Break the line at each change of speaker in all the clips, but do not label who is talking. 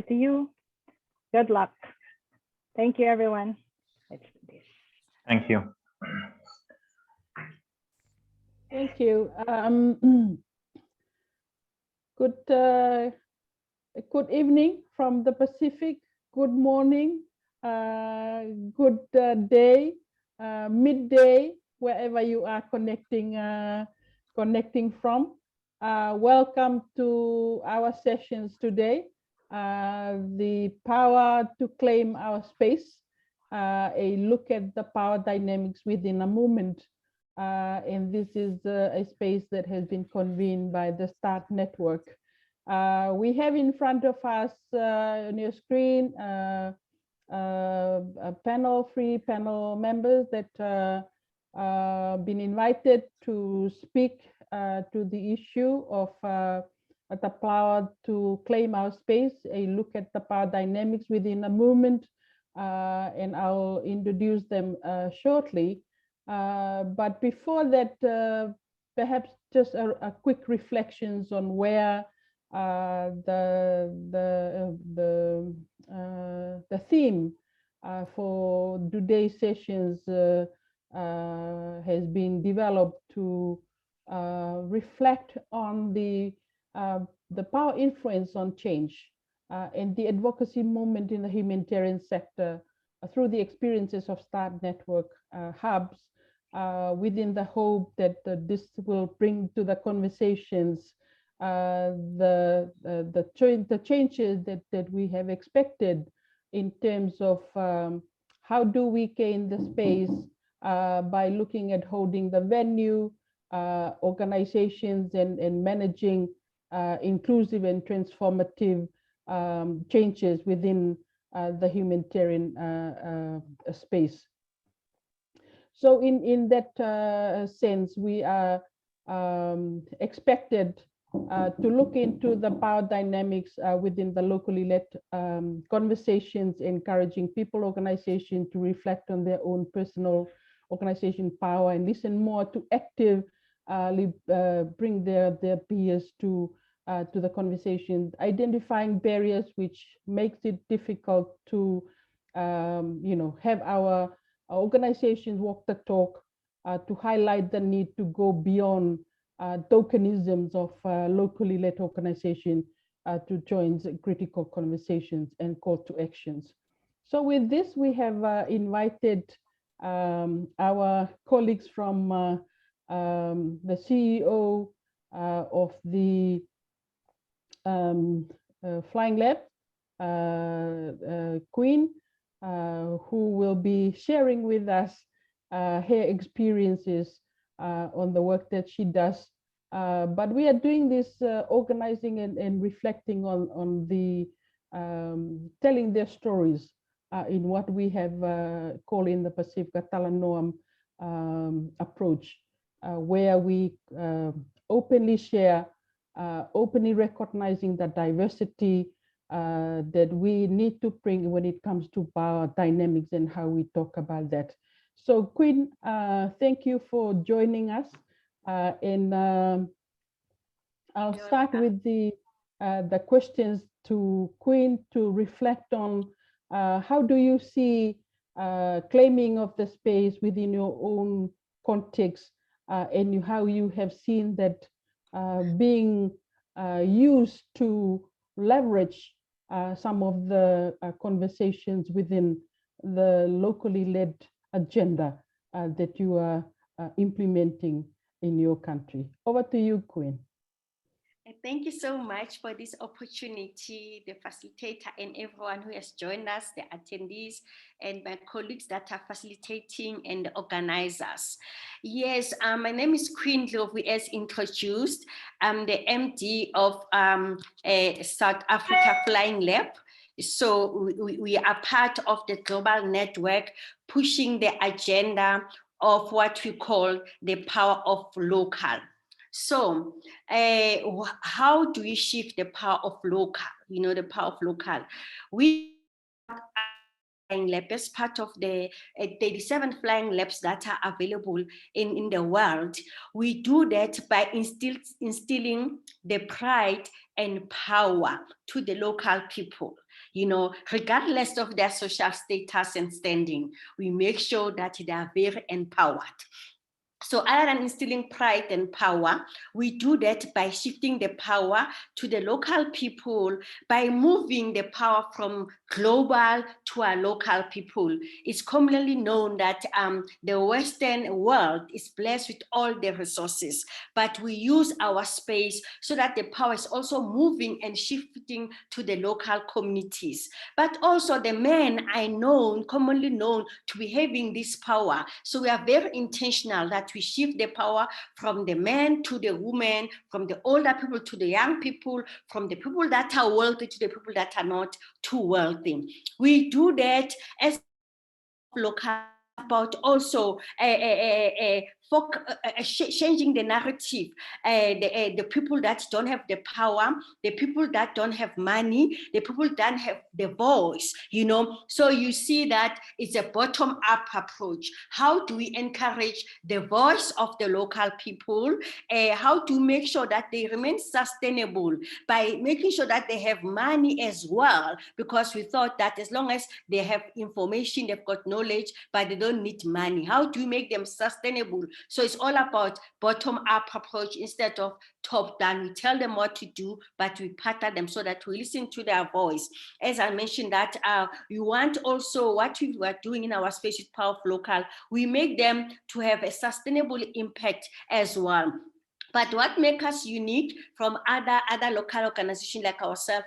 to you. Good luck. Thank you, everyone. Let's do this.
Thank you.
Thank you. Good evening from the Pacific. Good morning. Good day. Midday, wherever you are connecting from. Welcome to our sessions today. The power to claim our space. A look at the power dynamics within a movement. And this is a space that has been convened by the START network. We have in front of us on your screen three panel members that been invited to speak to the issue of the power to claim our space, a look at the power dynamics within a movement, and I'll introduce them shortly. But before that, perhaps just a quick reflections on where the theme for today's sessions has been developed to reflect on the power influence on change and the advocacy movement in the humanitarian sector through the experiences of START network hubs, within the hope that this will bring to the conversations the changes that we have expected in terms of how do we gain the space by looking at holding the venue, organizations and managing inclusive and transformative changes within the humanitarian space. So in that sense, we are expected to look into the power dynamics within the locally led conversations, encouraging people, organizations to reflect on their own personal organization power and listen more to actively bring their peers to the conversation, identifying barriers which makes it difficult to have our organizations walk the talk, to highlight the need to go beyond tokenisms of locally led organization to join critical conversations and call to actions. So with this, we have invited our colleagues from the CEO of the Flying Lab, Queen, who will be sharing with us her experiences on the work that she does. But we are doing this organizing and reflecting on the telling their stories in what we have called in the Pacific a Talanoam approach, where we openly share, openly recognizing the diversity that we need to bring when it comes to power dynamics and how we talk about that. So Queen, thank you for joining us. And I'll start with the questions to Queen to reflect on how do you see claiming of the space within your own context, and how you have seen that being used to leverage some of the conversations within the locally led agenda that you are implementing in your country. Over to you, Queen.
Thank you so much for this opportunity, the facilitator and everyone who has joined us, the attendees and my colleagues that are facilitating and the organizers. Yes, my name is Queen Lovu, as introduced. I'm the MD of South Africa Flying Lab. So we are part of the global network pushing the agenda of what we call the power of local. So how do we shift the power of local? You know, the power of local. We lab as part of the 37 flying labs that are available in the world. We do that by instilling the pride and power to the local people. You know, regardless of their social status and standing, we make sure that they are very empowered. So other than instilling pride and power, we do that by shifting the power to the local people, by moving the power from global to our local people. It's commonly known that the Western world is blessed with all the resources, but we use our space so that the power is also moving and shifting to the local communities. But also the men are commonly known to be having this power. So we are very intentional that we shift the power from the men to the women, from the older people to the young people, from the people that are wealthy to the people that are not too wealthy. We do that as local, about also changing the narrative, the people that don't have the power, the people that don't have money, the people that have the voice, you know. So you see that it's a bottom-up approach. How do we encourage the voice of the local people? How to make sure that they remain sustainable by making sure that they have money as well, because we thought that as long as they have information, they've got knowledge, but they don't need money. How do we make them sustainable? So it's all about bottom-up approach instead of top-down. We tell them what to do, but we partner them so that we listen to their voice. As I mentioned that we want also what we were doing in our space with Power of Local, we make them to have a sustainable impact as well. But what makes us unique from other local organizations like ourselves,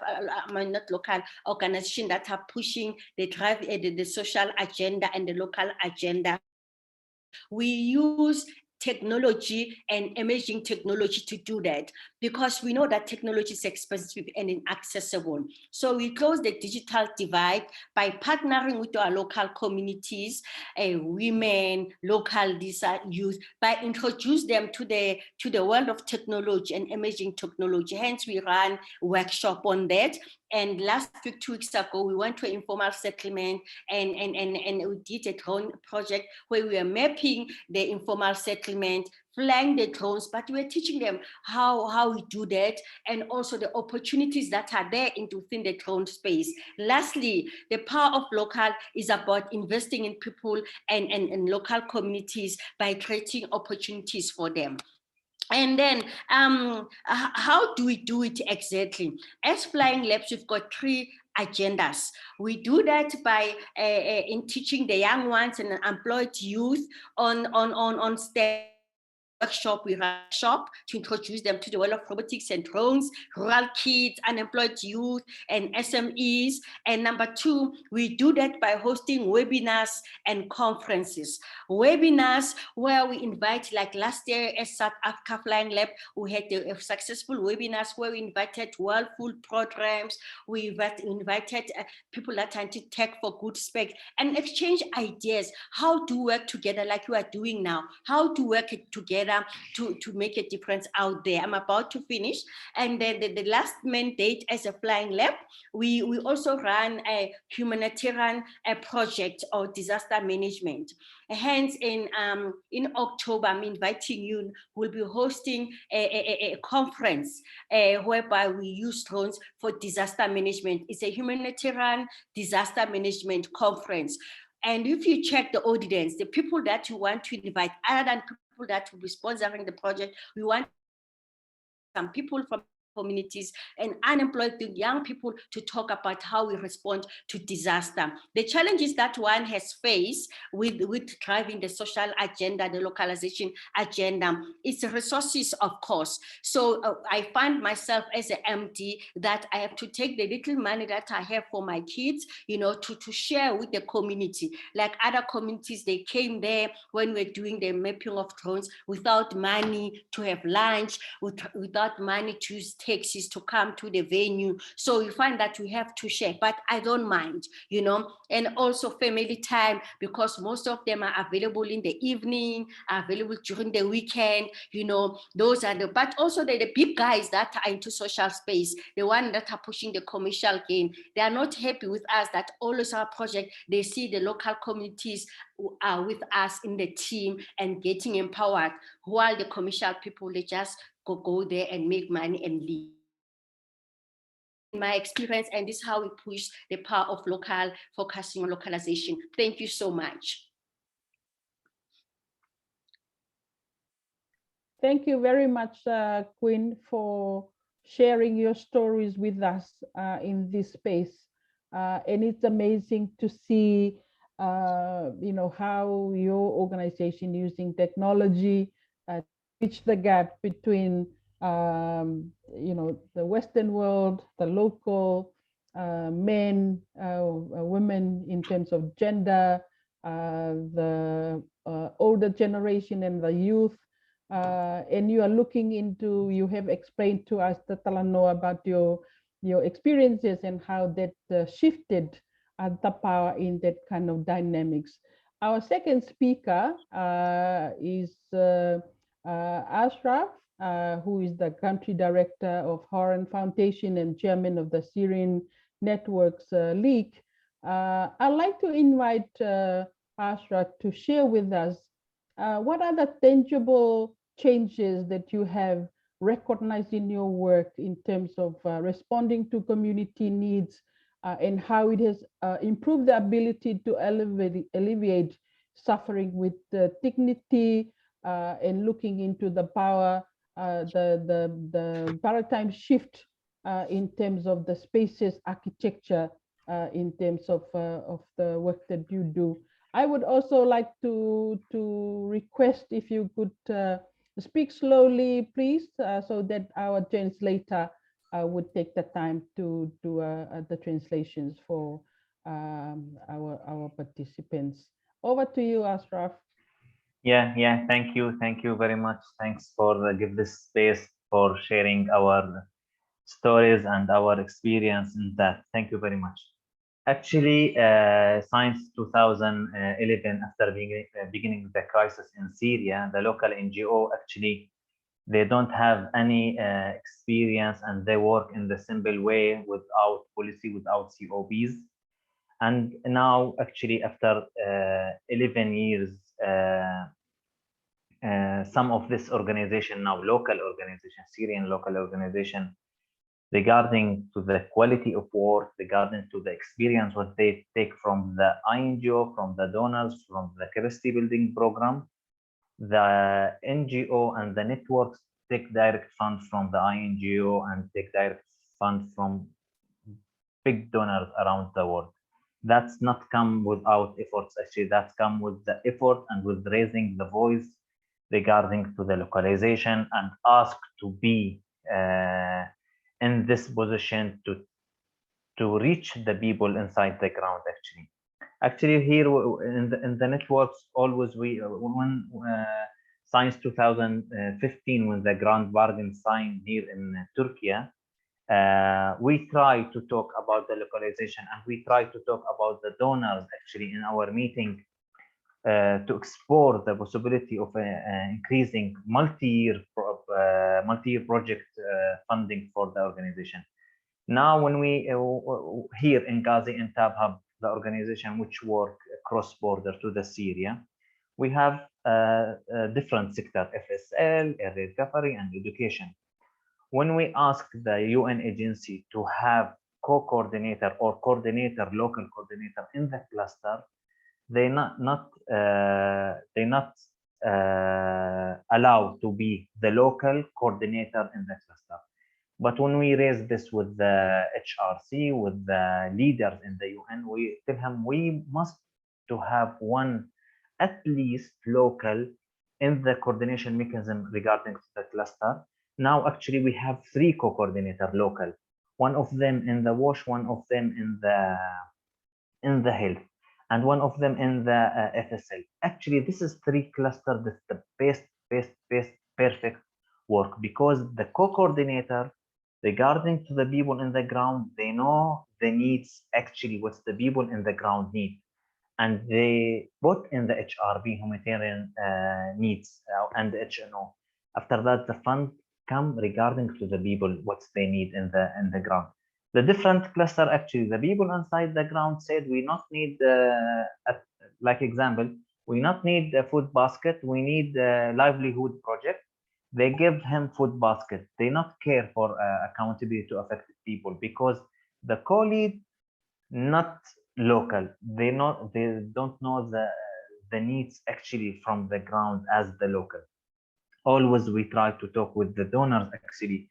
not local organizations that are pushing the social agenda and the local agenda, we use technology and emerging technology to do that, because we know that technology is expensive and inaccessible. So we close the digital divide by partnering with our local communities, women, local youth, by introduce them to the world of technology and emerging technology. Hence, we ran workshop on that. And last week, 2 weeks ago, we went to an informal settlement and we did a drone project where we were mapping the informal settlement, flying the drones, but we're teaching them how we do that, and also the opportunities that are there within the drone space. Lastly, the Power of Local is about investing in people and local communities by creating opportunities for them. And then how do we do it exactly? As Flying Labs, we've got 3 agendas. We do that by in teaching the young ones and employed youth on STEM. Workshop, we run a shop to introduce them to the world of robotics and drones, rural kids, unemployed youth, and SMEs. And number 2, we do that by hosting webinars and conferences. Webinars where we invite, like last year at South Africa Flying Lab, we had a successful webinars where we invited World Food Programs, we invited people that are into tech for good spec, and exchange ideas, how to work together like we are doing now, how to work together to make a difference out there. I'm about to finish. And then the last mandate as a Flying Lab, we also run a humanitarian project or disaster management. Hence, in October, I'm inviting you, we'll be hosting a conference whereby we use drones for disaster management. It's a humanitarian disaster management conference. And if you check the audience, the people that you want to invite, other than people that will be sponsoring the project, we want some people from communities and unemployed young people to talk about how we respond to disaster. The challenges that one has faced with driving the social agenda, the localization agenda, is the resources, of course. So I find myself as an MD that I have to take the little money that I have for my kids, you know, to share with the community. Like other communities, they came there when we're doing the mapping of drones without money to have lunch, without money to use taxis to come to the venue. So you find that we have to share, but I don't mind, you know, and also family time, because most of them are available in the evening, are available during the weekend, you know, those are the, but also the big guys that are into social space, the ones that are pushing the commercial gain. They are not happy with us that always our project, they see the local communities who are with us in the team and getting empowered, while the commercial people, they just go there and make money and leave. My experience, and this is how we push the power of local, focusing on localization. Thank you so much.
Thank you very much, Quinn, for sharing your stories with us in this space. And it's amazing to see, you know, how your organization using technology bridge the gap between, you know, the Western world, the local men, women in terms of gender, the older generation and the youth. And you are looking into, you have explained to us, Talanoa, about your experiences and how that shifted the power in that kind of dynamics. Our second speaker is Ashraf, who is the country director of Horan Foundation and chairman of the Syrian Networks League. I'd like to invite Ashraf to share with us what are the tangible changes that you have recognized in your work in terms of responding to community needs and how it has improved the ability to alleviate suffering with dignity and looking into the power, the paradigm shift in terms of the spaces architecture in terms of the work that you do. I would also like to request if you could speak slowly, please, so that our translator would take the time to do the translations for our participants. Over to you, Ashraf.
Yeah, thank you very much. Thanks for give this space for sharing our stories and our experience in that. Thank you very much. Actually, since 2011, after beginning the crisis in Syria, the local NGO actually, they don't have any experience, and they work in the simple way without policy, without COPs. And now, actually, after 11 years, some of this organization, now local organization, Syrian local organization, regarding to the quality of work, regarding to the experience what they take from the INGO, from the donors, from the capacity building program, the NGO and the networks take direct funds from the INGO and take direct funds from big donors around the world. That's not come without efforts, actually, that's come with the effort and with raising the voice regarding to the localization and ask to be in this position to reach the people inside the ground. Actually here in the networks, always we since 2015, when the grand bargain signed here in Turkey, we try to talk about the localization, and we try to talk about the donors actually in our meeting, to explore the possibility of increasing multi-year project funding for the organization. Now, when we here in Ghazi and Tab Hub, the organization which work cross-border to the Syria, we have different sector, FSL, area recovery, and education. When we ask the UN agency to have co-coordinator or coordinator, local coordinator in the cluster, they not allowed to be the local coordinator in the cluster. But when we raise this with the HRC, with the leaders in the UN, we tell him we must to have one at least local in the coordination mechanism regarding the cluster. Now, actually, we have 3 co-coordinator local, one of them in the WASH, one of them in the health, and one of them in the FSL. Actually, this is 3 clusters. That's the best perfect work, because the co-coordinator Regarding to the people in the ground, they know the needs, actually what's the people in the ground need. And they put in the HRB, humanitarian needs, and the HNO. After that, the fund come regarding to the people, what they need in the ground. The different cluster, actually, the people inside the ground said, we not need, like example, we not need a food basket, we need a livelihood project. They give him food basket. They not care for accountability to affected people, because the co-lead not local. They don't know the needs actually from the ground as the local. Always we try to talk with the donors actually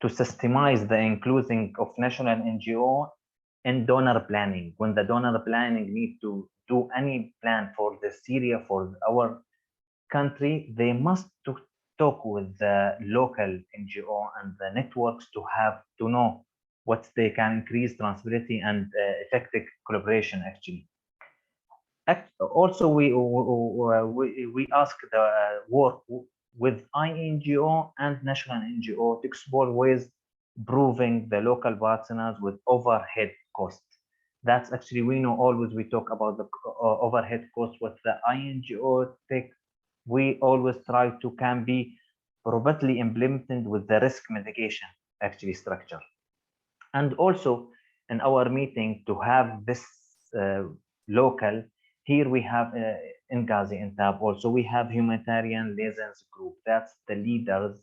to systemize the including of national NGO in donor planning. When the donor planning need to do any plan for the Syria, for our country, they must to talk with the local NGO and the networks to have to know what they can increase transparency and effective collaboration actually. Also, we ask the work with INGO and national NGO to explore ways proving the local partners with overhead costs. That's actually, we know always we talk about the overhead costs with the INGO take. We always try to can be robustly implemented with the risk mitigation actually structure. And also in our meeting to have this local, here we have in Gaziantep also we have humanitarian liaisons group. That's the leaders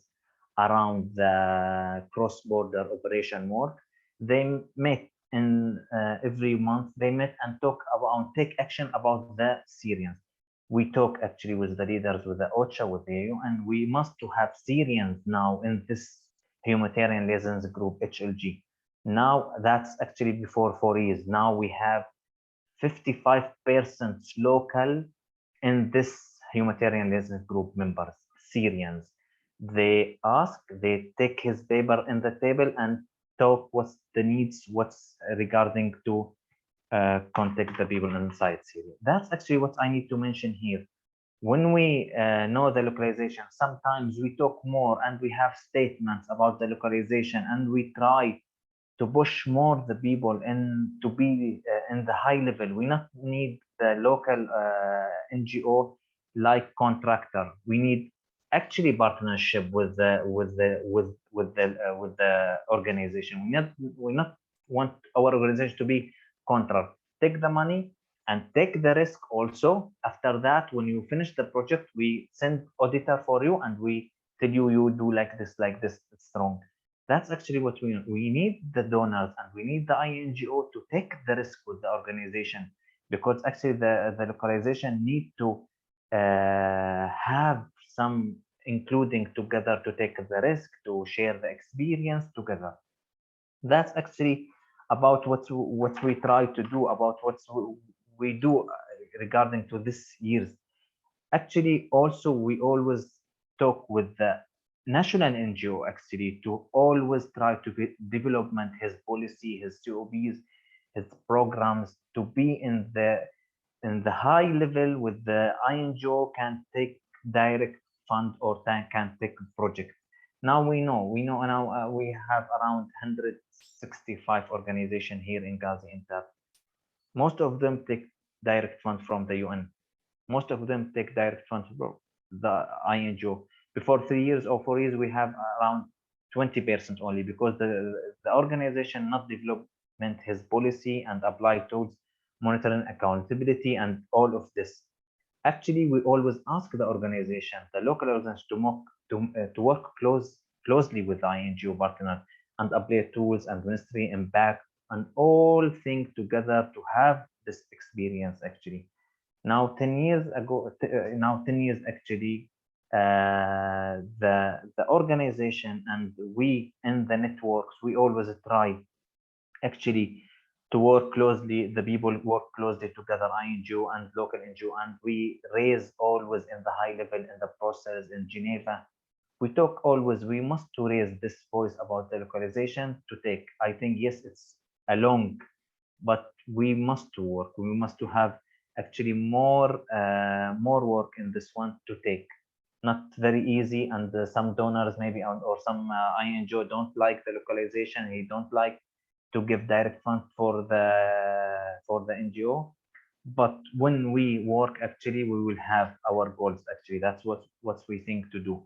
around the cross-border operation work. They met in every month. They met and talk about take action about the Syrians. We talk actually with the leaders, with the OCHA, with the EU, and we must to have Syrians now in this humanitarian liaisons group HLG. Now that's actually before 4 years. Now we have 55% local in this humanitarian liaison group members, Syrians. They ask, they take his paper in the table and talk what's the needs, what's regarding to contact the people inside Syria. That's actually what I need to mention here. When we know the localization, sometimes we talk more and we have statements about the localization and we try to push more the people in to be in the high level. We not need the local NGO like contractor. We need actually partnership with the organization. We not want our organization to be contract. Take the money and take the risk also. After that, when you finish the project, we send auditor for you and we tell you you do like this, it's strong. That's actually what we need the donors and we need the INGO to take the risk with the organization, because actually the localization need to have some including together to take the risk, to share the experience together. That's actually about what we try to do, about what we do regarding to this year's. Actually, also we always talk with the national NGO actually to always try to development his policy, his COBs, his programs to be in the high level with the INGO can take direct fund or can take project. Now we know now we have around 165 organizations here in Gaziantep. Most of them take direct funds from the UN. Most of them take direct funds from the INGO. Before 3 years or 4 years, we have around 20% only, because the organization not development his policy and apply tools, monitoring, accountability, and all of this. Actually, we always ask the organization, the local organization, to work closely with the INGO partner and apply tools and ministry impact and all things together to have this experience actually. Now 10 years ago, now 10 years actually, the organization and we in the networks, we always try actually to work closely, the people work closely together, INGO and local NGO, and we raise always in the high level in the process in Geneva. We talk always, we must to raise this voice about the localization to take. I think, yes, it's a long, but we must to work. We must to have actually more work in this one to take. not very easy, and some donors maybe or some INGO don't like the localization. He don't like to give direct funds for the NGO. But when we work, actually, we will have our goals. Actually, that's what we think to do.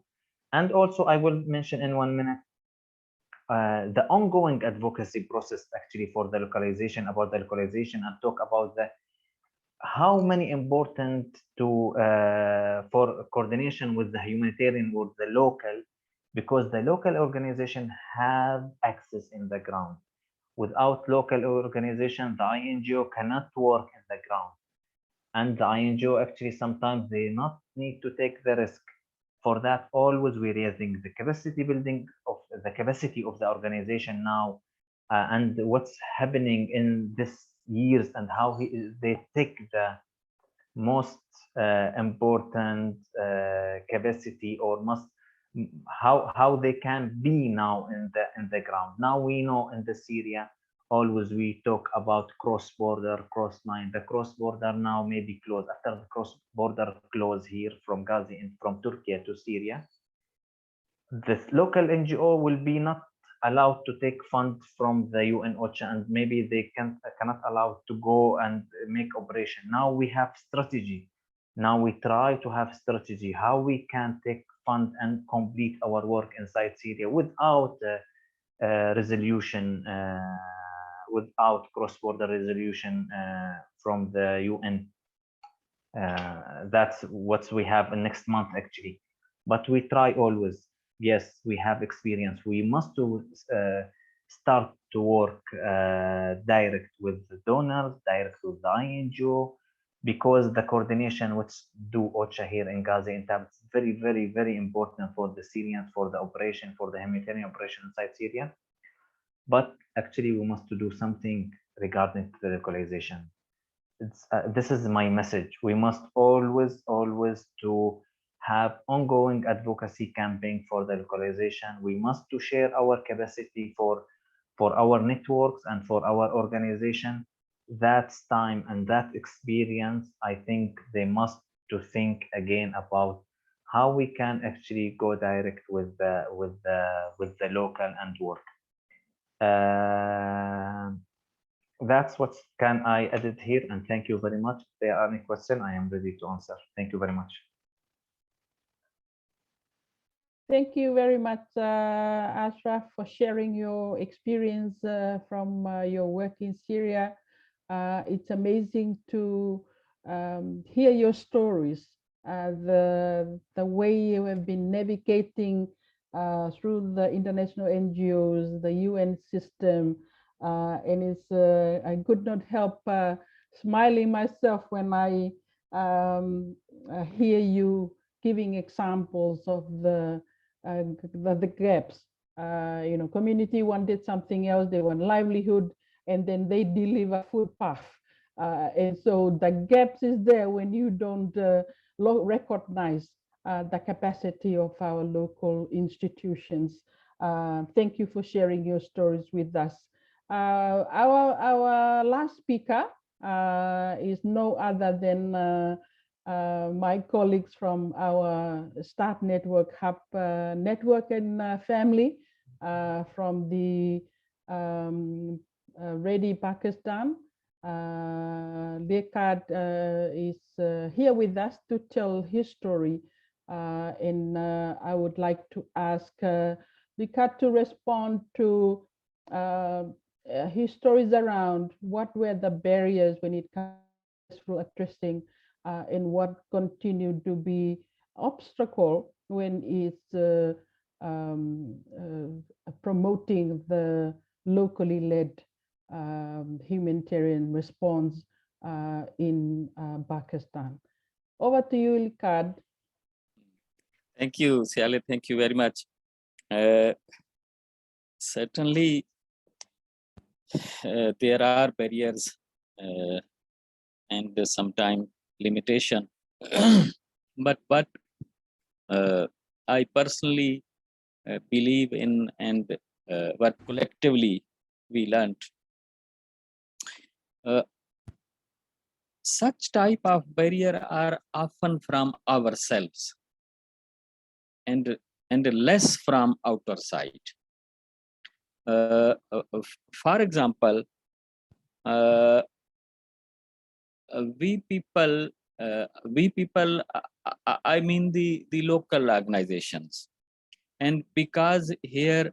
And also, I will mention in 1 minute the ongoing advocacy process actually for the localization, about the localization, and talk about the how many important to for coordination with the humanitarian, with the local, because the local organization have access in the ground. Without local organization, the INGO cannot work in the ground, and the INGO actually sometimes they not need to take the risk. For that, always we're raising the capacity building of the capacity of the organization now, and what's happening in this years, and how they take the most important capacity, or must how they can be now in the ground. Now we know in the Syria, always we talk about cross-border, cross-line. The cross-border now may be closed. After the cross-border close here from Gaza and from Turkey to Syria, the local NGO will be not allowed to take funds from the UN OCHA, and maybe they cannot allow to go and make operation. Now we have strategy. Now we try to have strategy how we can take fund and complete our work inside Syria without resolution, without cross-border resolution from the UN. That's what we have in next month actually. But we try always. Yes, we have experience. We must start to work direct with the donors, direct with the INGO, because the coordination which do OCHA here in Gaza in terms very, very, very important for the Syrians, for the operation, for the humanitarian operation inside Syria. But actually, we must do something regarding the localization. This is my message. We must always to have ongoing advocacy campaign for the localization. We must to share our capacity for our networks and for our organization. That's time and that experience. I think they must to think again about how we can actually go direct with the local and work. That's what can I edit here, and thank you very much. If there are any questions, I am ready to answer. Thank you very much.
Thank you very much, Ashraf, for sharing your experience from your work in Syria. It's amazing to hear your stories, the way you have been navigating through the international NGOs, the UN system, and it's I could not help smiling myself when I hear you giving examples of the gaps. You know, community wanted something else, they want livelihood, and then they deliver food path. And so the gaps is there when you don't recognize the capacity of our local institutions. Thank you for sharing your stories with us. Our last speaker is no other than my colleagues from our Start Network Hub network and family from the Ready Pakistan. Lekad is here with us to tell his story, and I would like to ask Lekad to respond to his stories around what were the barriers when it comes to addressing and what continued to be obstacle when it's promoting the locally led humanitarian response in Pakistan. Over to you, Lekad.
Thank you, Siale. Thank you very much. Certainly, there are barriers and sometimes limitation. But what I personally believe in, and what collectively we learned, such type of barrier are often from ourselves. and less from outer side. For example, we people, I mean the local organizations, and because here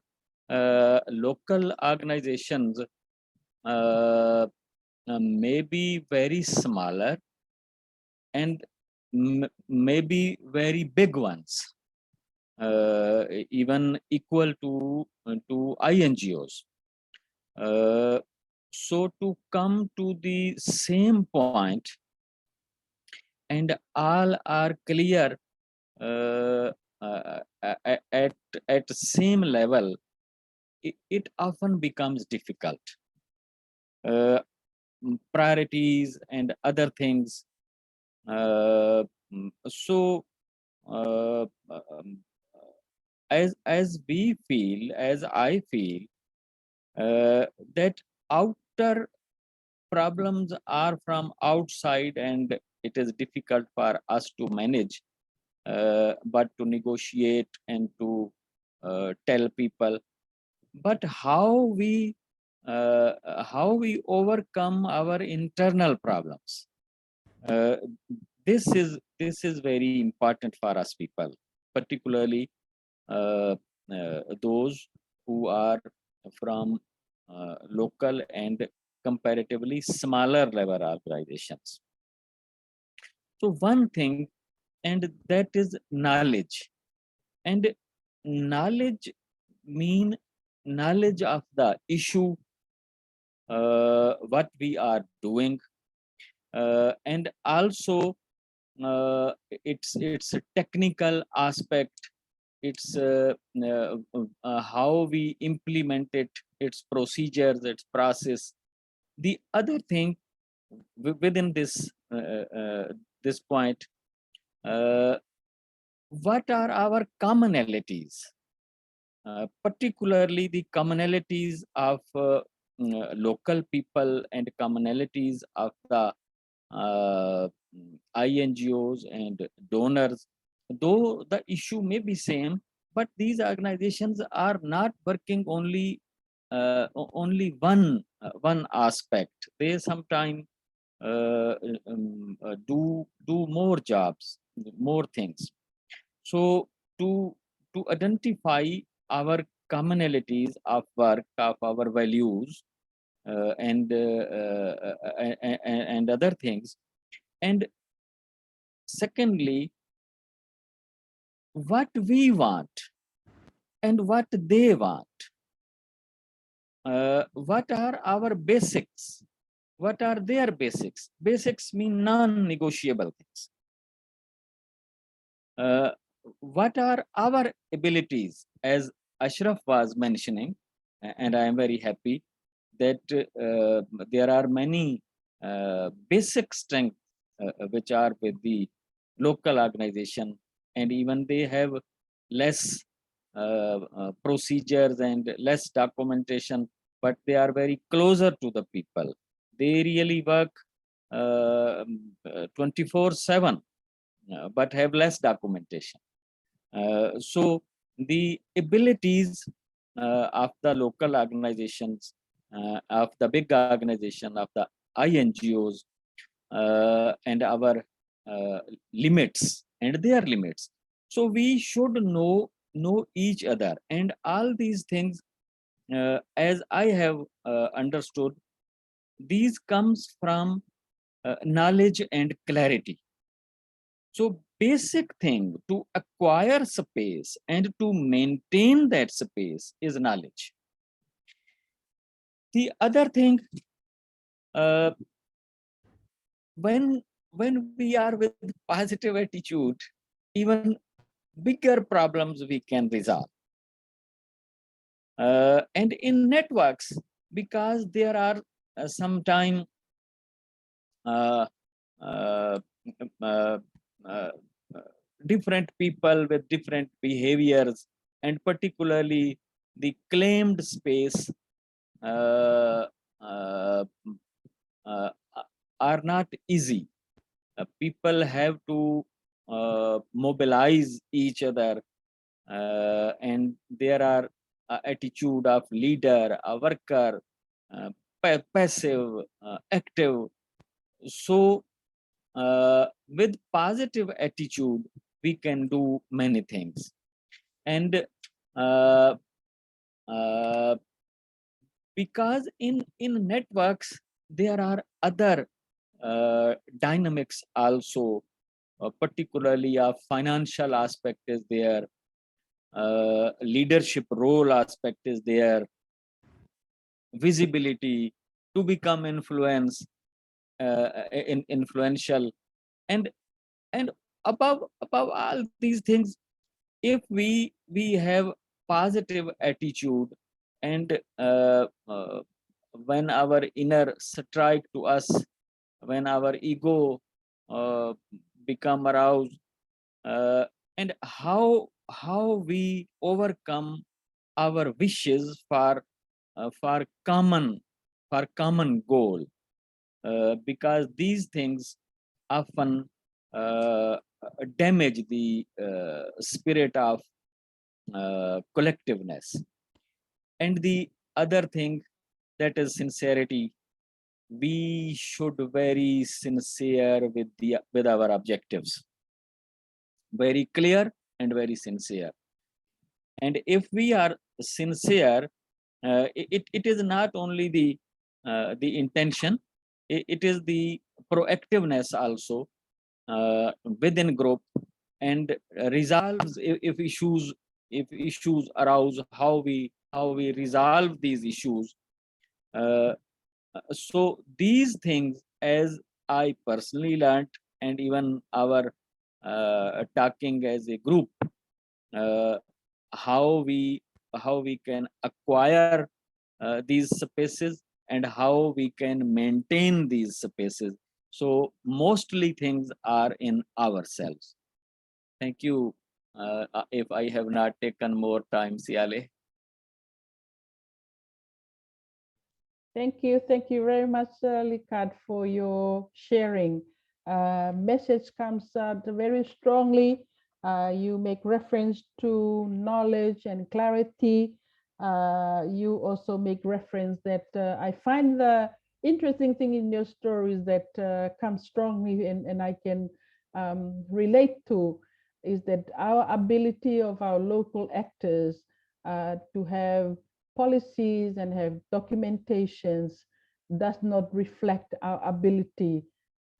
local organizations may be very smaller and maybe very big ones, even equal to INGOs. So to come to the same point, and all are clear at same level, it often becomes difficult. Priorities and other things. So as we feel, as I feel, that outer problems are from outside and it is difficult for us to manage, but to negotiate and to tell people. But how we overcome our internal problems, this is very important for us people, particularly those who are from local and comparatively smaller level organizations. So one thing, and that is knowledge. And knowledge mean knowledge of the issue, what we are doing, and also it's a technical aspect, it's how we implement it, its procedures, its process. The other thing within this this point, what are our commonalities, particularly the commonalities of local people and commonalities of the INGOs and donors. Though the issue may be same, but these organizations are not working only one aspect. They sometimes do more jobs, more things. So to identify our commonalities of work, of our values, and other things, and secondly, what we want and what they want. What are our basics? What are their basics? Basics mean non-negotiable things. What are our abilities? As Ashraf was mentioning, and I am very happy that there are many basic strengths which are with the local organization, and even they have less procedures and less documentation, but they are very closer to the people. They really work 24/7, but have less documentation. So the abilities of the local organizations, of the big organization, of the INGOs, and our limits and their limits. So we should know each other, and all these things, as I have understood, these comes from knowledge and clarity. So basic thing to acquire space and to maintain that space is knowledge. The other thing, when we are with positive attitude, even bigger problems we can resolve. And in networks, because there are sometimes different people with different behaviors, and particularly the claimed space are not easy. People have to mobilize each other and there are attitude of leader, a worker, passive, active. So with positive attitude, we can do many things. And because in networks, there are other dynamics also, particularly a financial aspect is there, leadership role aspect is there, visibility to become influential, and above all these things, if we have positive attitude, and when our inner strike to us, when our ego become aroused, and how we overcome our wishes for common goal, because these things often damage the spirit of collectiveness. And the other thing, that is sincerity. We should very sincere with our objectives, very clear and very sincere. And if we are sincere, it is not only the intention, it is the proactiveness also within group, and resolves if issues arouse, how we resolve these issues. So these things, as I personally learned, and even our talking as a group, how we can acquire these spaces, and how we can maintain these spaces. So mostly things are in ourselves. Thank you. If I have not taken more time, Siale.
Thank you very much, Likat, for your sharing. Message comes out very strongly. You make reference to knowledge and clarity. You also make reference that I find the interesting thing in your stories that comes strongly, and I can relate to, is that our ability of our local actors to have policies and have documentations does not reflect our ability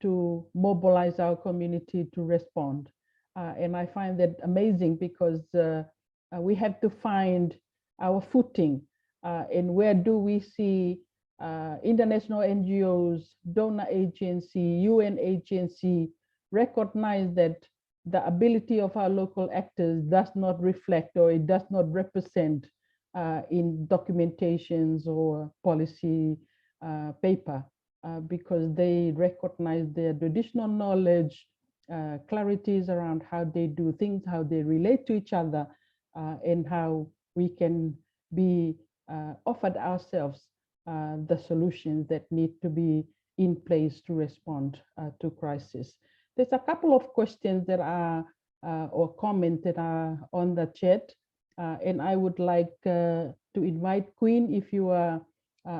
to mobilize our community to respond. And I find that amazing, because we have to find our footing. And where do we see international NGOs, donor agency, UN agency recognize that the ability of our local actors does not reflect, or it does not represent in documentations or policy paper, because they recognize their traditional knowledge, clarities around how they do things, how they relate to each other, and how we can be offered ourselves the solutions that need to be in place to respond to crisis. There's a couple of questions that are or comments that are on the chat. And I would like to invite Queen, if you are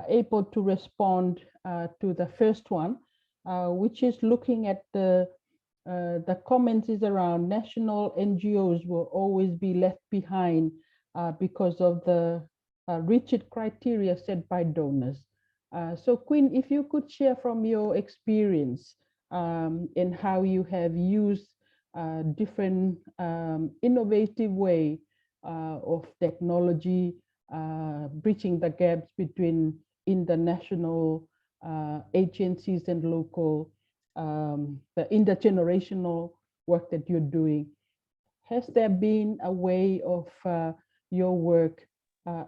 able to respond to the first one, which is looking at the comments is around national NGOs will always be left behind because of the rigid criteria set by donors. So Queen, if you could share from your experience and how you have used different innovative way of technology, bridging the gaps between international agencies and local, the intergenerational work that you're doing. Has there been a way of your work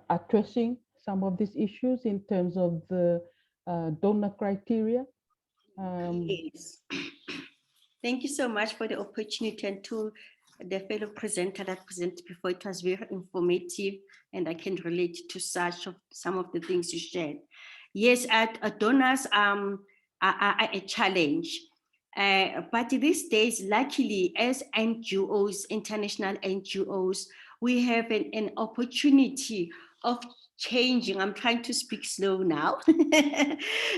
addressing some of these issues in terms of the donor criteria?
Yes. Thank you so much for the opportunity, and to the fellow presenter that presented before. It was very informative, and I can relate to some of the things you shared. Yes, donors are a challenge. But these days, luckily, as NGOs, international NGOs, we have an opportunity of changing. I'm trying to speak slow now.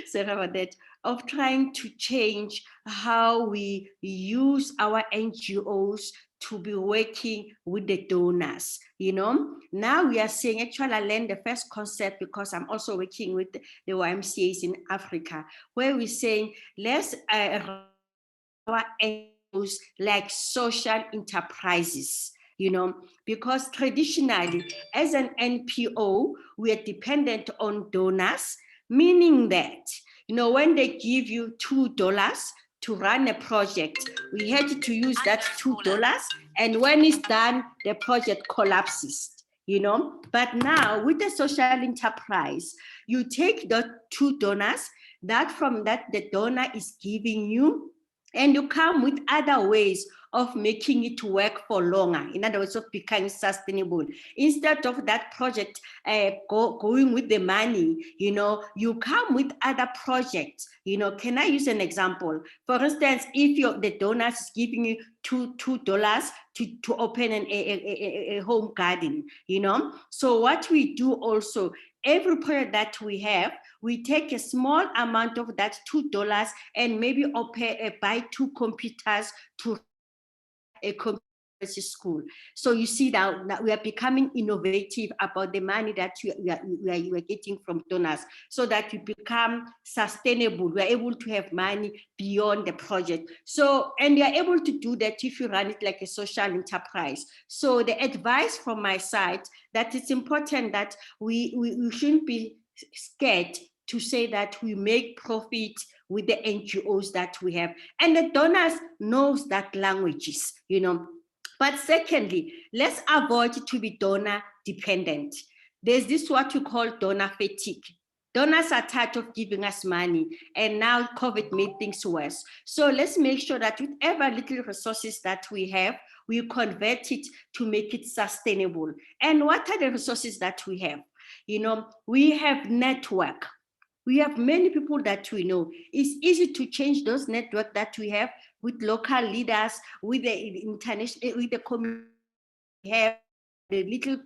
Sorry about that. Of trying to change how we use our NGOs to be working with the donors. You know, now we are saying, actually, I learned the first concept because I'm also working with the YMCAs in Africa, where we're saying, let's our NGOs like social enterprises, you know, because traditionally as an NPO, we are dependent on donors, meaning that, you know, when they give you $2 to run a project, we had to use that $2, and when it's done, the project collapses. You know, but now with the social enterprise, you take the $2 that from that the donor is giving you, and you come with other ways of making it work for longer. In other words, of becoming sustainable. Instead of that project going with the money, you know, you come with other projects. You know, can I use an example? For instance, if the donor is giving you $2 to open a home garden, you know. So what we do also, every project that we have, we take a small amount of that $2 and maybe buy 2 computers to a computer school. So you see that we are becoming innovative about the money that we are getting from donors, so that we become sustainable. We are able to have money beyond the project. So, and we are able to do that if you run it like a social enterprise. So the advice from my side, that it's important that we shouldn't be scared to say that we make profit with the NGOs that we have. And the donors knows that languages, you know. But secondly, let's avoid to be donor dependent. There's this what we call donor fatigue. Donors are tired of giving us money, and now COVID made things worse. So let's make sure that whatever little resources that we have, we convert it to make it sustainable. And what are the resources that we have? You know, we have network. We have many people that we know. It's easy to change those networks that we have with local leaders, with the international, with the community we have, the little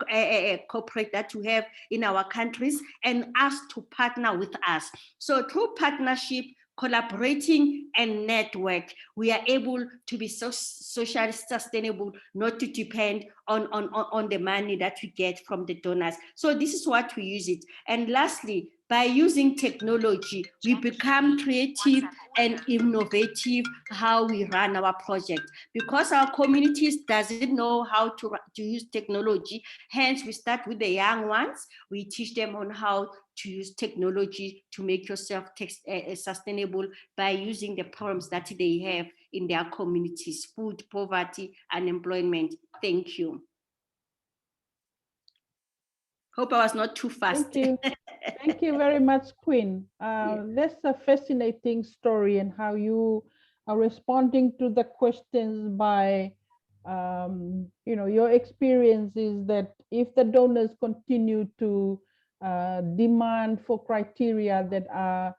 corporate that we have in our countries, and ask to partner with us. So through partnership, collaborating and network, we are able to be so socially sustainable, not to depend on the money that we get from the donors. So this is what we use it. And lastly, by using technology, we become creative and innovative how we run our project. Because our communities doesn't know how to use technology, hence we start with the young ones. We teach them on how to use technology to make yourself sustainable by using the problems that they have in their communities: food, poverty, unemployment. Thank you. Hope I was not too fast.
Thank you. Thank you very much, Queen. That's a fascinating story, and how you are responding to the questions by, you know, your experience is that if the donors continue to demand for criteria that are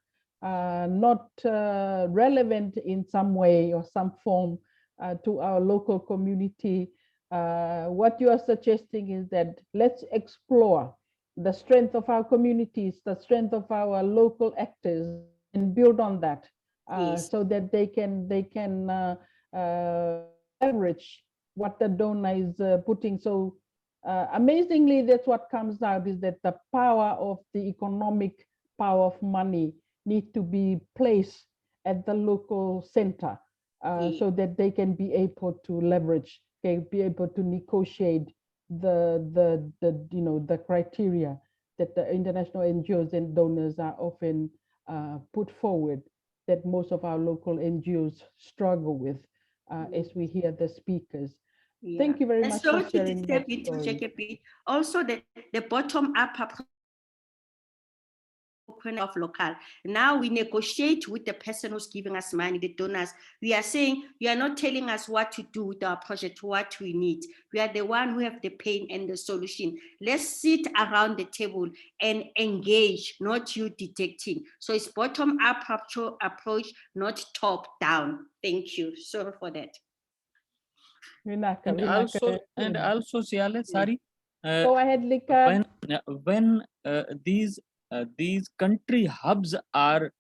not relevant in some way or some form to our local community, what you are suggesting is that let's explore the strength of our communities, the strength of our local actors, and build on that,
Yes.
so that they can leverage what the donor is putting. So amazingly, that's what comes out, is that the power of the economic power of money need to be placed at the local center, so that they can be able to leverage, be able to negotiate the you know, the criteria that the international NGOs and donors are often put forward, that most of our local NGOs struggle with, as we hear the speakers.
Yeah.
Thank you very
And
much
so
for sharing that
to check
story.
a bit, also the bottom-up approach of local. Now we negotiate with the person who's giving us money, the donors. We are saying, you are not telling us what to do with our project, what we need. We are the one who have the pain and the solution. Let's sit around the table and engage, not you detecting. So it's bottom-up approach, not top-down. Thank you. Sorry for that.
Vinaka,
And also, Siale, sorry.
Go ahead, Likad.
When these country hubs are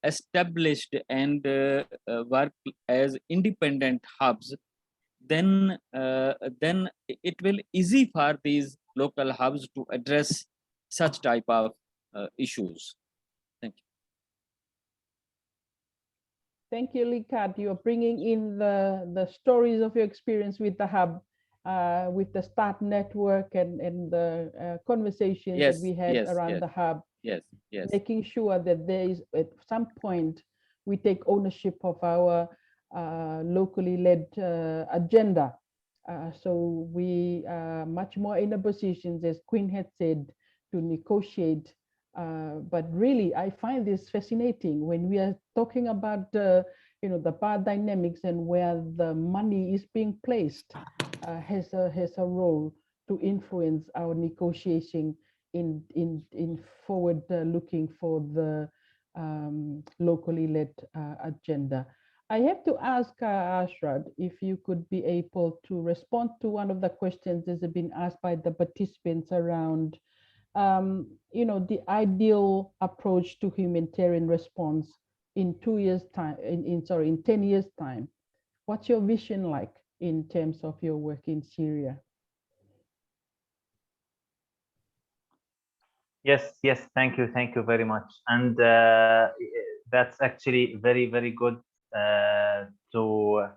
established and work as independent hubs, then it will easy for these local hubs to address such type of issues. Thank you.
Thank you, Likad. You're bringing in the stories of your experience with the hub, with the START network and the conversations that we had around the hub.
Yes.
Making sure that there is, at some point, we take ownership of our locally led agenda. So we are much more in a position, as Quinn had said, to negotiate. But really, I find this fascinating when we are talking about the power dynamics and where the money is being placed has a role to influence our negotiation in forward looking for the locally led agenda. I have to ask Ashrad if you could be able to respond to one of the questions that have been asked by the participants around the ideal approach to humanitarian response in 2 years time, in 10 years time. What's your vision like in terms of your work in Syria?
Yes, thank you very much. And that's actually very, very good to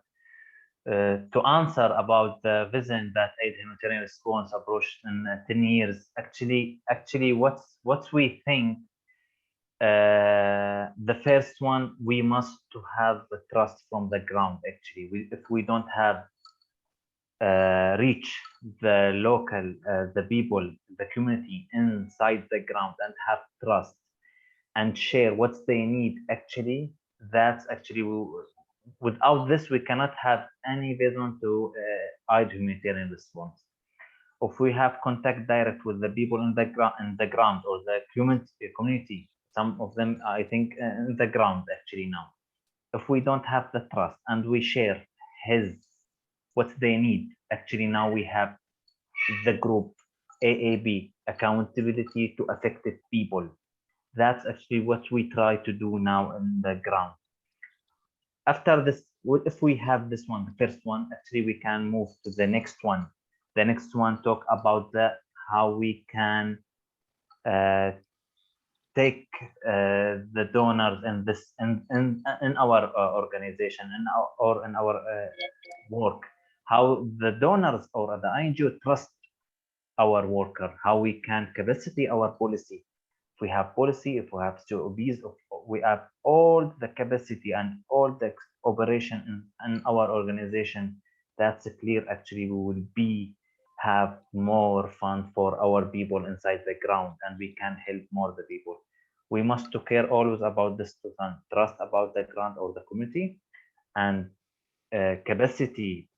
answer about the vision that aid humanitarian response approach in 10 years. Actually, what we think, the first one, we must to have the trust from the ground. Actually, if we don't have reach the local, the people, the community inside the ground and have trust and share what they need, actually, that's actually, without this, we cannot have any vision to aid humanitarian response. If we have contact direct with the people in the ground or the community, some of them, I think, in the ground actually now. If we don't have the trust and we share what they need, actually now we have the group AAB, accountability to affected people. That's actually what we try to do now in the ground. After this, if we have this one, the first one, actually we can move to the next one. The next one talk about how we can take the donors in our organization or in our work, how the donors or the NGO trust our worker, how we can capacity our policy. If we have policy, if we have COBs, we have all the capacity and all the operation in our organization, that's clear. Actually, we will have more fun for our people inside the ground, and we can help more the people. We must to care always about this to trust about the ground or the community, and capacity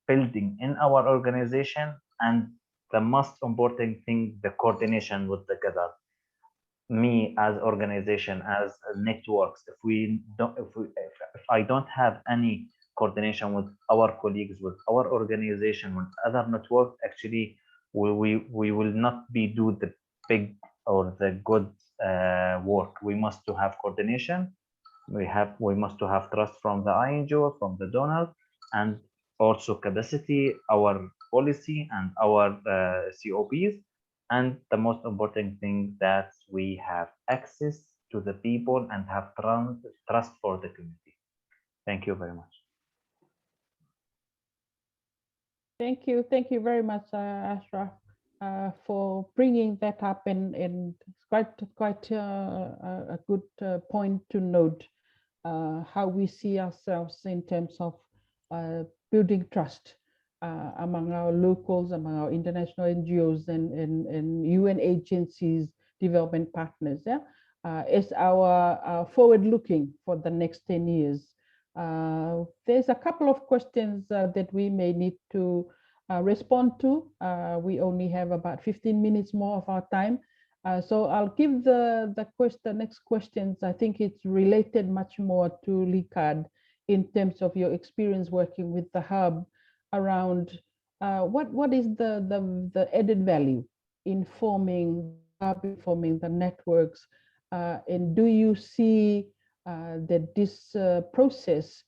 building in our organization, and the most important thing, the coordination with the gather. Me as organization, as networks, if I don't have any coordination with our colleagues, with our organization, with other networks, actually we will not be do the big or the good work. We must to have coordination. We must to have trust from the NGO, from the donor, and also capacity, our policy and our COPs. And the most important thing, that we have access to the people and have trust for the community. Thank you very much.
Thank you very much, Ashraf, for bringing that up, and quite a good point to note how we see ourselves in terms of building trust among our locals, among our international NGOs and UN agencies, development partners, as our forward-looking for the next 10 years. There's a couple of questions that we may need to respond to. We only have about 15 minutes more of our time. So I'll give the next questions. I think it's related much more to Likad in terms of your experience working with the hub. around what is the added value in forming the networks, and do you see that this process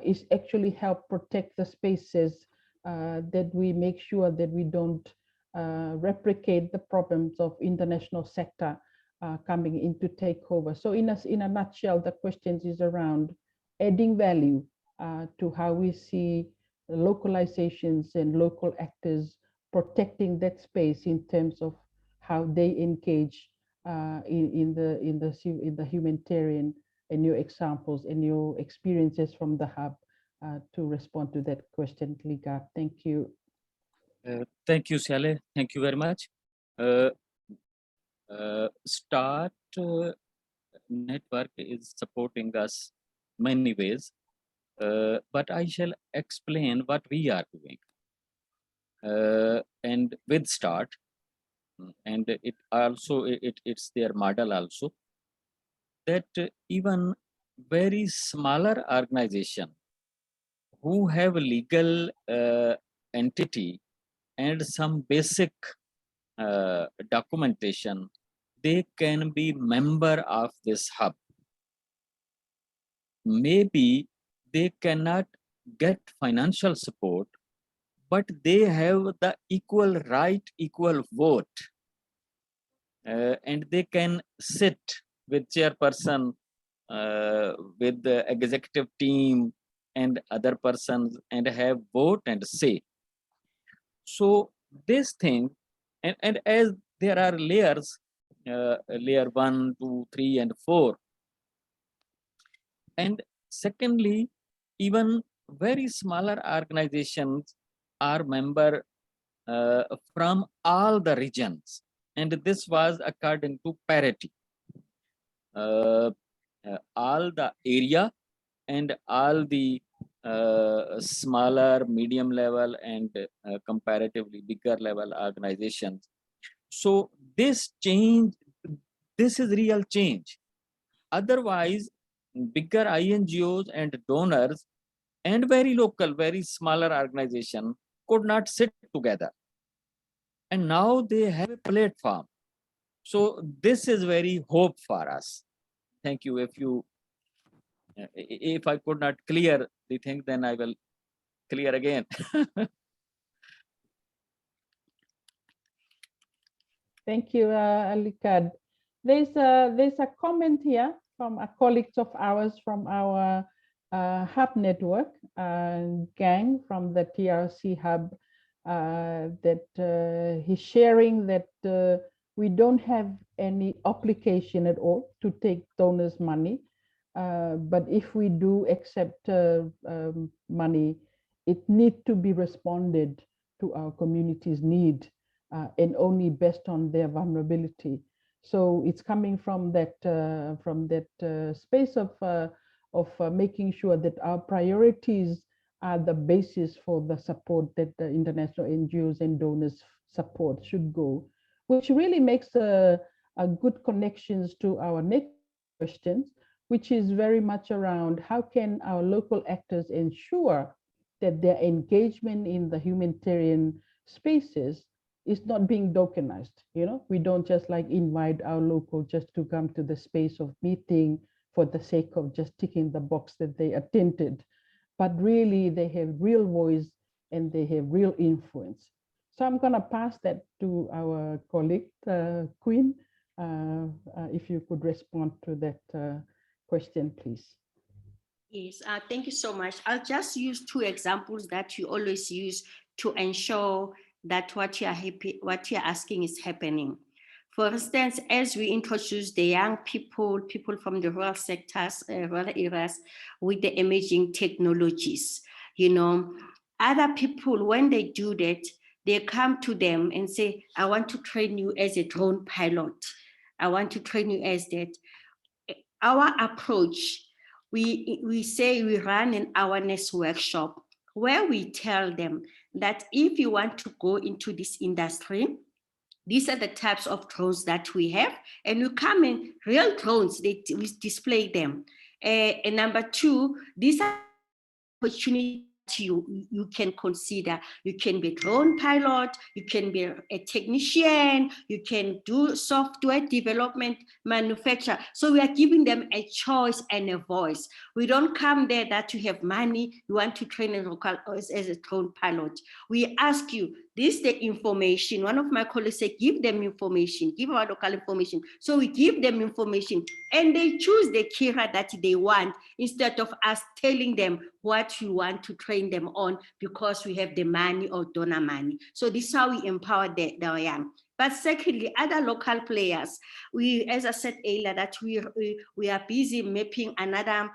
is actually help protect the spaces, that we make sure that we don't replicate the problems of international sector coming in to take over. So in a nutshell, the question is around adding value to how we see localizations and local actors protecting that space in terms of how they engage in the humanitarian, and your examples and your experiences from the hub to respond to that question, Liga. Thank you.
Thank you, Shale. Thank you very much. START network is supporting us many ways, but I shall explain what we are doing. And with START, and it also it's their model also, that even very smaller organization who have a legal entity and some basic documentation, they can be member of this hub. Maybe they cannot get financial support, but they have the equal right, equal vote, and they can sit with chairperson, with the executive team and other persons, and have vote and say. So this thing, and as there are layers, layer 1, 2, 3, and 4. And secondly, even very smaller organizations are member from all the regions. And this was according to parity. All the area and all the smaller, medium level, and comparatively bigger level organizations. So this change, this is real change. Otherwise, bigger INGOs and donors and very local, very smaller organization could not sit together. And now they have a platform. So this is very hope for us. Thank you. If I could not clear the thing, then I will clear again.
Thank you, Alikad. There's a comment here from a colleague of ours from our hub network gang from the TRC hub, that he's sharing that we don't have any obligation at all to take donors' money, but if we do accept money, it needs to be responded to our community's need, and only based on their vulnerability. So it's coming from that space of making sure that our priorities are the basis for the support that the international NGOs and donors support should go, which really makes a good connections to our next questions, which is very much around how can our local actors ensure that their engagement in the humanitarian spaces is not being tokenized. You know, we don't just like invite our local just to come to the space of meeting for the sake of just ticking the box that they attended, but really they have real voice and they have real influence. So I'm gonna pass that to our colleague, Queen, if you could respond to that question, please.
Yes, thank you so much. I'll just use two examples that you always use to ensure that what you're asking is happening. For instance, as we introduce the young people from the rural sectors, rural areas with the emerging technologies, you know, other people, when they do that, they come to them and say, I want to train you as a drone pilot. I want to train you as that. Our approach, we say we run an awareness workshop where we tell them that if you want to go into this industry, these are the types of drones that we have, and you come in real drones, we display them. And number two, these are opportunities that you can consider. You can be a drone pilot, you can be a technician, you can do software development, manufacture. So we are giving them a choice and a voice. We don't come there that you have money, you want to train a local as a drone pilot. We ask you, this is the information. One of my colleagues said, give them information, give our local information. So we give them information and they choose the career that they want instead of us telling them what we want to train them on because we have the money or donor money. So this is how we empower the young. But secondly, other local players, as I said earlier, that we are busy mapping another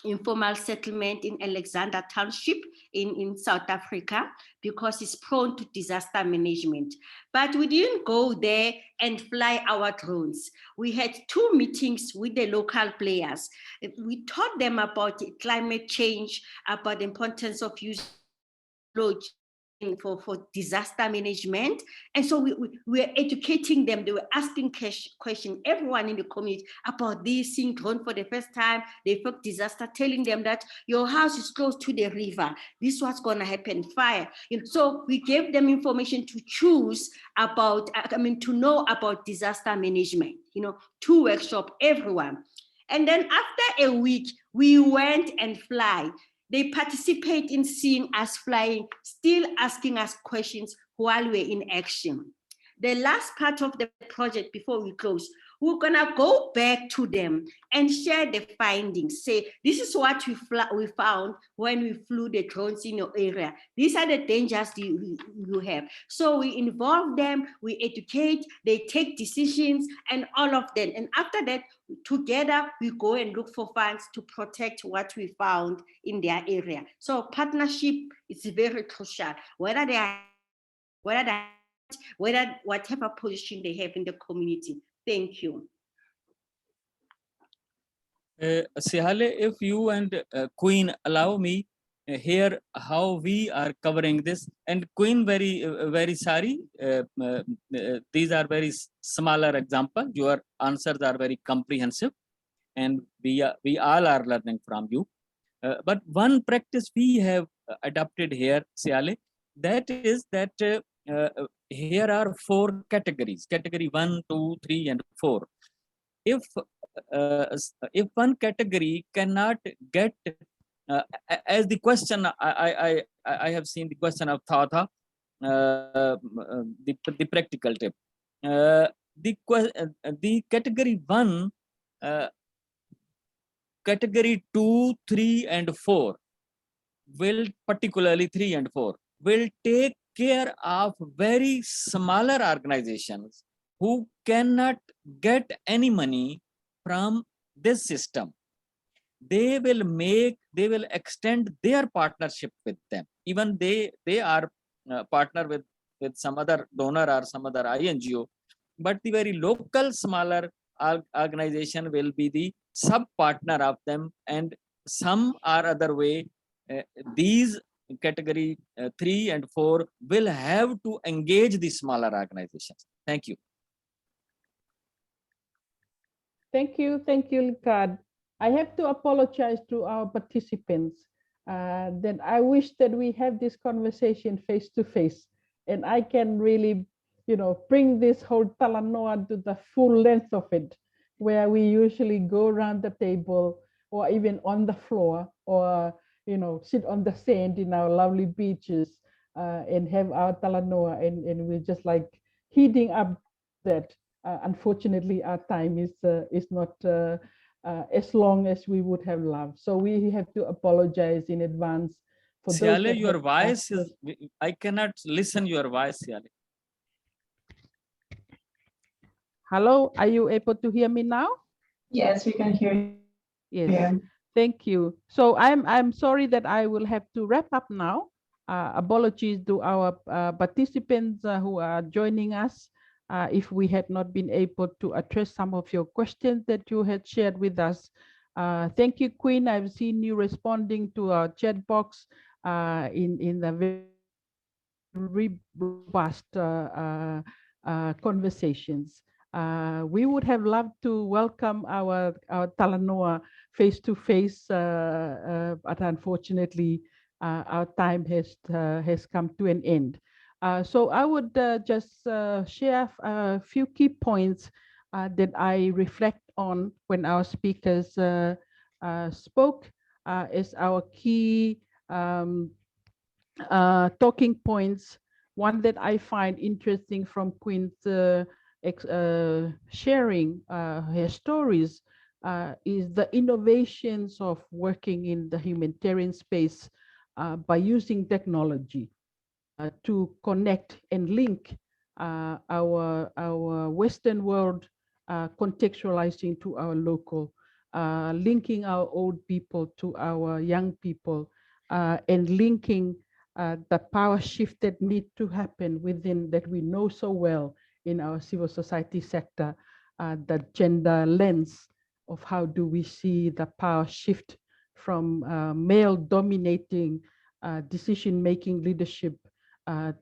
informal settlement in Alexander Township in South Africa because it's prone to disaster management. But we didn't go there and fly our drones. We had 2 meetings with the local players. We taught them about climate change, about the importance of using for disaster management. And so we were educating them. They were asking questions, everyone in the community, about this, seeing drone for the first time. They felt disaster, telling them that your house is close to the river. This is what's going to happen, fire. So we gave them information to choose about, to know about disaster management, 2 workshops, everyone. And then after a week, we went and fly. They participate in seeing us flying, still asking us questions while we're in action. The last part of the project before we close, we're gonna go back to them and share the findings. Say, this is what we found when we flew the drones in your area. These are the dangers you have. So we involve them, we educate, they take decisions and all of them. And after that, together, we go and look for funds to protect what we found in their area. So partnership is very crucial, whether whatever position they have in the community. Thank you.
Sihale, if you and Queen allow me here how we are covering this, and Queen, very sorry, these are very smaller example. Your answers are very comprehensive, and we all are learning from you. But one practice we have adopted here, Sihale, that is that here are 4 categories: category 1, 2, 3, and 4. If one category cannot get, as the question, I have seen the question of Tha, the practical tip. The category 1, category 2, 3, and 4 will, particularly 3 and 4, will take care of very smaller organizations who cannot get any money from this system. They will extend their partnership with them. Even they are partner with some other donor or some other INGO, but the very local smaller organization will be the sub partner of them, and some or other way these category 3 and 4 will have to engage the smaller organizations. Thank you.
Thank you, Likad. I have to apologize to our participants that I wish that we have this conversation face to face, and I can really, bring this whole Talanoa to the full length of it, where we usually go around the table or even on the floor, or sit on the sand in our lovely beaches and have our Talanoa, and we're just like heating up that. Unfortunately, our time is not as long as we would have loved. So we have to apologize in advance for
Siale,
those.
your voice is, I cannot listen your voice, Siale.
Hello, are you able to hear me now?
Yes, we can hear you.
Yes,
Yeah.
thank you. So I'm sorry that I will have to wrap up now. Apologies to our participants who are joining us. If we had not been able to address some of your questions that you had shared with us. Thank you, Queen. I've seen you responding to our chat box in the very robust conversations. We would have loved to welcome our Talanoa face-to-face, but unfortunately, our time has come to an end. So I would just share a few key points that I reflect on when our speakers spoke as our key talking points. One that I find interesting from Queen's sharing her stories is the innovations of working in the humanitarian space by using technology to connect and link our Western world contextualizing to our local, linking our old people to our young people, and linking the power shift that need to happen within that we know so well in our civil society sector, the gender lens of how do we see the power shift from male dominating decision-making leadership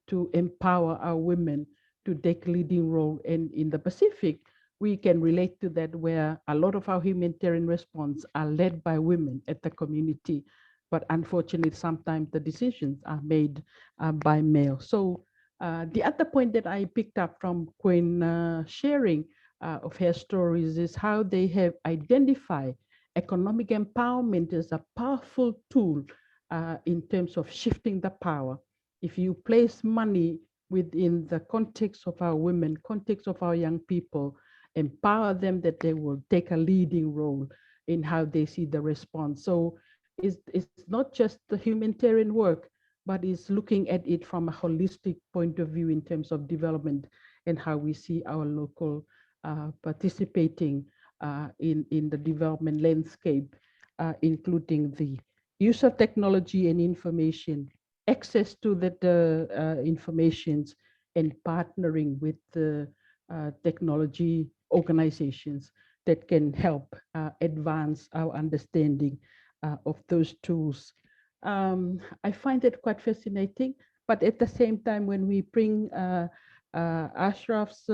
to empower our women to take leading role. And in the Pacific, we can relate to that where a lot of our humanitarian response are led by women at the community. But unfortunately, sometimes the decisions are made by male. So the other point that I picked up from Queen sharing of her stories is how they have identified economic empowerment as a powerful tool in terms of shifting the power. If you place money within the context of our women, context of our young people, empower them that they will take a leading role in how they see the response. So it's not just the humanitarian work, but it's looking at it from a holistic point of view in terms of development and how we see our local participating in the development landscape, including the use of technology and information, access to the informations, and partnering with the technology organizations that can help advance our understanding of those tools. I find it quite fascinating, but at the same time, when we bring Ashraf's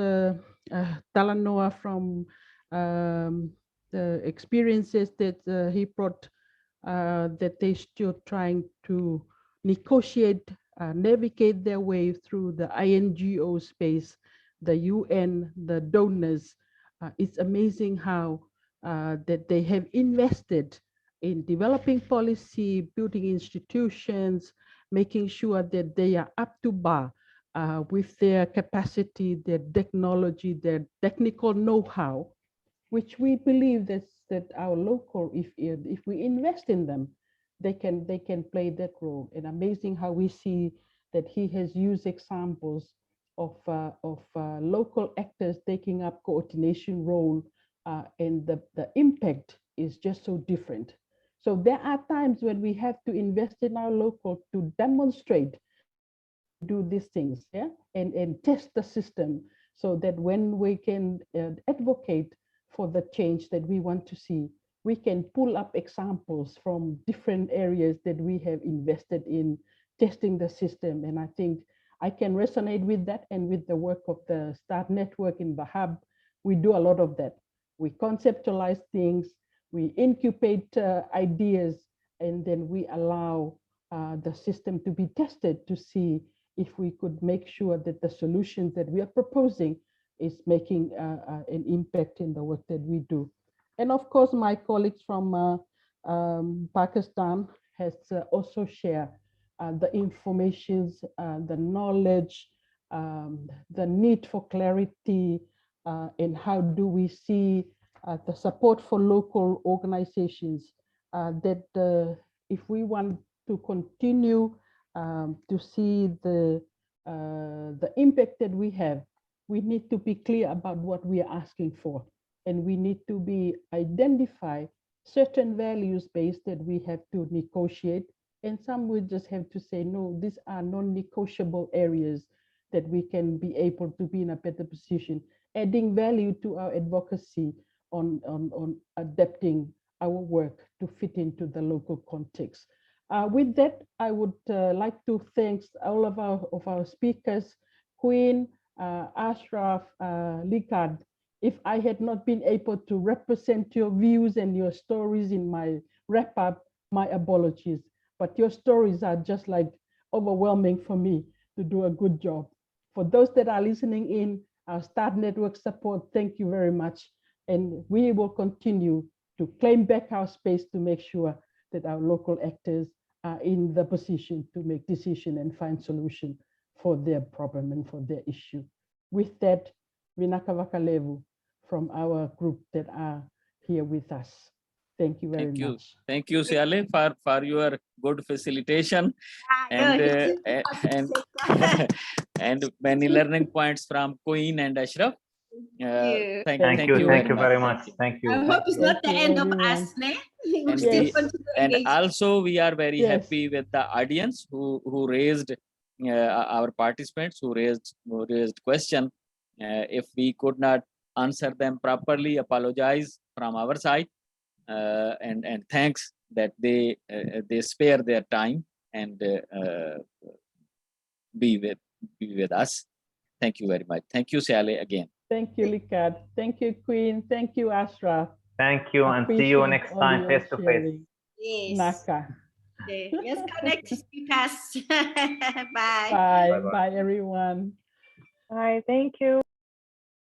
Talanoa from the experiences that he brought, that they still trying to negotiate, navigate their way through the INGO space, the UN, the donors. It's amazing how that they have invested in developing policy, building institutions, making sure that they are up to bar with their capacity, their technology, their technical know-how, which we believe that our local, if we invest in them, they can play that role. And amazing how we see that he has used examples of local actors taking up coordination role, and the impact is just so different. So there are times when we have to invest in our local to demonstrate do these things, yeah, and test the system so that when we can advocate for the change that we want to see, we can pull up examples from different areas that we have invested in testing the system. And I think I can resonate with that, and with the work of the START network in the hub, we do a lot of that. We conceptualize things, we incubate ideas, and then we allow the system to be tested to see if we could make sure that the solutions that we are proposing is making an impact in the work that we do. And of course, my colleagues from Pakistan has also shared the informations, the knowledge, the need for clarity, and how do we see the support for local organizations that if we want to continue to see the impact that we have, we need to be clear about what we are asking for. And we need to be identify certain values based that we have to negotiate. And some we just have to say, no, these are non-negotiable areas that we can be able to be in a better position, adding value to our advocacy on adapting our work to fit into the local context. With that, I would like to thank all of our speakers, Queen, Ashraf, Likad. If I had not been able to represent your views and your stories in my wrap up, my apologies. but your stories are just like overwhelming for me to do a good job. For those that are listening in, our Start Network support, thank you very much. And we will continue to claim back our space to make sure that our local actors are in the position to make decisions and find solution for their problem and for their issue. With that, Vinaka Vakalevu from our group that are here with us. Thank you very much.
Thank you, Siale, for your good facilitation and and many learning points from Queen and Ashraf.
Thank you very much. Thank you.
I hope it's not the end of us, ne?
And, also we are very happy with the audience who raised our participants who raised question. If we could not answer them properly, apologize from our side, and thanks that they spare their time and be with us. Thank you very much. Thank you, Siale, again.
Thank you, Likat. Thank you, Queen. Thank you, Ashraf.
Thank you, and see you next time face to face.
Yes.
Naka.
Okay. Let's connect, speakers. Bye.
Bye. Bye, everyone.
Bye. Thank you.